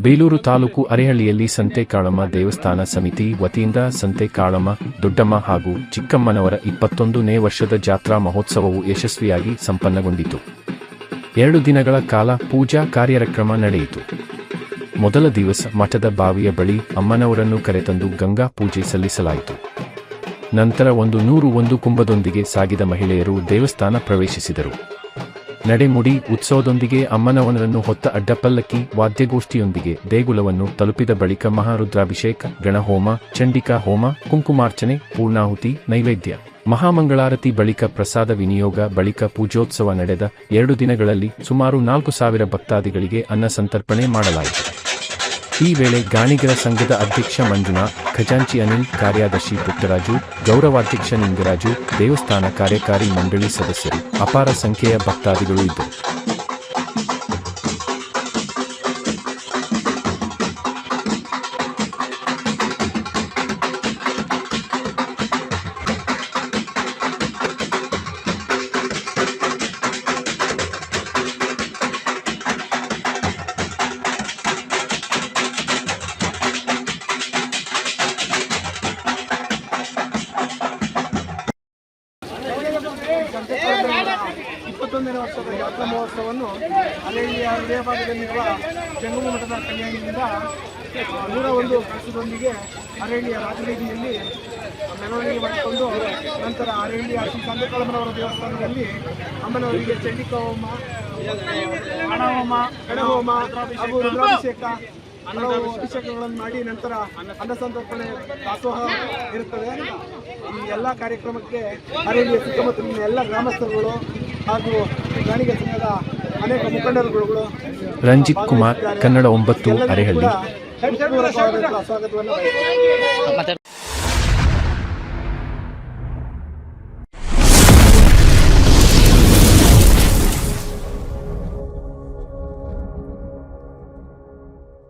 ಬೇಲೂರು ತಾಲೂಕು ಅರೇಹಳ್ಳಿಯಲ್ಲಿ ಸಂತೆ ಕಾಳಮ್ಮ ದೇವಸ್ಥಾನ ಸಮಿತಿ ವತಿಯಿಂದ ಸಂತೆ ಕಾಳಮ್ಮ, ದೊಡ್ಡಮ್ಮ ಹಾಗೂ ಚಿಕ್ಕಮ್ಮನವರ 21ನೇ ವರ್ಷದ ಜಾತ್ರಾ ಮಹೋತ್ಸವವು ಯಶಸ್ವಿಯಾಗಿ ಸಂಪನ್ನಗೊಂಡಿತು. 2 ದಿನಗಳ ಕಾಲ ಪೂಜಾ ಕಾರ್ಯಕ್ರಮ ನಡೆಯಿತು. ಮೊದಲ ದಿವಸ ಮಠದ ಬಾವಿಯ ಬಳಿ ಅಮ್ಮನವರನ್ನು ಕರೆತಂದು ಗಂಗಾ ಪೂಜೆ ಸಲ್ಲಿಸಲಾಯಿತು. ನಂತರ 101 ಕುಂಭದೊಂದಿಗೆ ಸಾಗಿದ ಮಹಿಳೆಯರು ದೇವಸ್ಥಾನ ಪ್ರವೇಶಿಸಿದರು. ನಡೆಮುಡಿ ಉತ್ಸವದೊಂದಿಗೆ ಅಮ್ಮನವರನ್ನು ಹೊತ್ತ ಅಡ್ಡಪಲ್ಲಕ್ಕಿ ವಾದ್ಯಗೋಷ್ಠಿಯೊಂದಿಗೆ ದೇಗುಲವನ್ನು ತಲುಪಿದ ಬಳಿಕ ಮಹಾರುದ್ರಾಭಿಷೇಕ, ಗಣಹೋಮ, ಚಂಡಿಕಾ ಹೋಮ, ಕುಂಕುಮಾರ್ಚನೆ, ಪೂರ್ಣಾಹುತಿ, ನೈವೇದ್ಯ, ಮಹಾಮಂಗಳಾರತಿ ಬಳಿಕ ಪ್ರಸಾದ ವಿನಿಯೋಗ ಬಳಿಕ ಪೂಜೋತ್ಸವ ನಡೆದ 2 ದಿನಗಳಲ್ಲಿ ಸುಮಾರು 4,000 ಭಕ್ತಾದಿಗಳಿಗೆ ಅನ್ನ ಸಂತರ್ಪಣೆ ಮಾಡಲಾಯಿತು. ಈ ವೇಳೆ ಗಾಣಿಗರ ಸಂಘದ ಅಧ್ಯಕ್ಷ ಮಂಜುನಾಥ್, ಖಜಾಂಚಿ ಅನಿಲ್, ಕಾರ್ಯದರ್ಶಿ ಪುಟ್ಟರಾಜು, ಗೌರವಾಧ್ಯಕ್ಷ ನಿಂಗರಾಜು, ದೇವಸ್ಥಾನ ಕಾರ್ಯಕಾರಿ ಮಂಡಳಿ ಸದಸ್ಯರು, ಅಪಾರ ಸಂಖ್ಯೆಯ ಭಕ್ತಾದಿಗಳು ಇದ್ದರು. ಇಪ್ಪತ್ತೊಂದನೇ ವರ್ಷದ ಜಾತ್ರಾ ಮಹೋತ್ಸವವನ್ನು ಅರೇಹಳ್ಳಿಯ ಹೃದಯ ಭಾಗದಲ್ಲಿರುವ ಜಂಗಮ ಮಠದ ಕಲ್ಯಾಣಿಯಿಂದ 101 ಕಳಸದೊಂದಿಗೆ ಅರೇಹಳ್ಳಿಯ ರಾಜಬೀದಿಯಲ್ಲಿ ಮೆರವಣಿಗೆ ಮಾಡಿಕೊಂಡು ನಂತರ ಅರೇಹಳ್ಳಿಯ ಶ್ರೀ ಸಂತೆ ಕಾಳಮ್ಮನವರ ದೇವಸ್ಥಾನದಲ್ಲಿ ಅಮ್ಮನವರಿಗೆ ಚಂಡಿಕಾ ಹೋಮ, ಹಣಹೋಮ, ಗಣಹೋಮ ಹಾಗೂ ರುದ್ರಾಭಿಷೇಕ ಅಭಿಷೇಕಗಳನ್ನು ಮಾಡಿ ನಂತರ ಅನ್ನಸಂತರ್ಪಣೆ ದಾಸೋಹ ಇರುತ್ತದೆ. ಈ ಎಲ್ಲ ಕಾರ್ಯಕ್ರಮಕ್ಕೆ ಅರೇಹಳ್ಳಿಯ ಸುತ್ತಮುತ್ತಲಿನ ಎಲ್ಲ ಗ್ರಾಮಸ್ಥರುಗಳು ಹಾಗೂ ಗಾಣಿಗ ಸಂಘದ ಅನೇಕ ಮುಖಂಡರುಗಳು ರಂಜಿತ್ ಕುಮಾರ್, ಕನ್ನಡ 9 ಅರೇಹಳ್ಳಿ ಸ್ವಾಗತವನ್ನು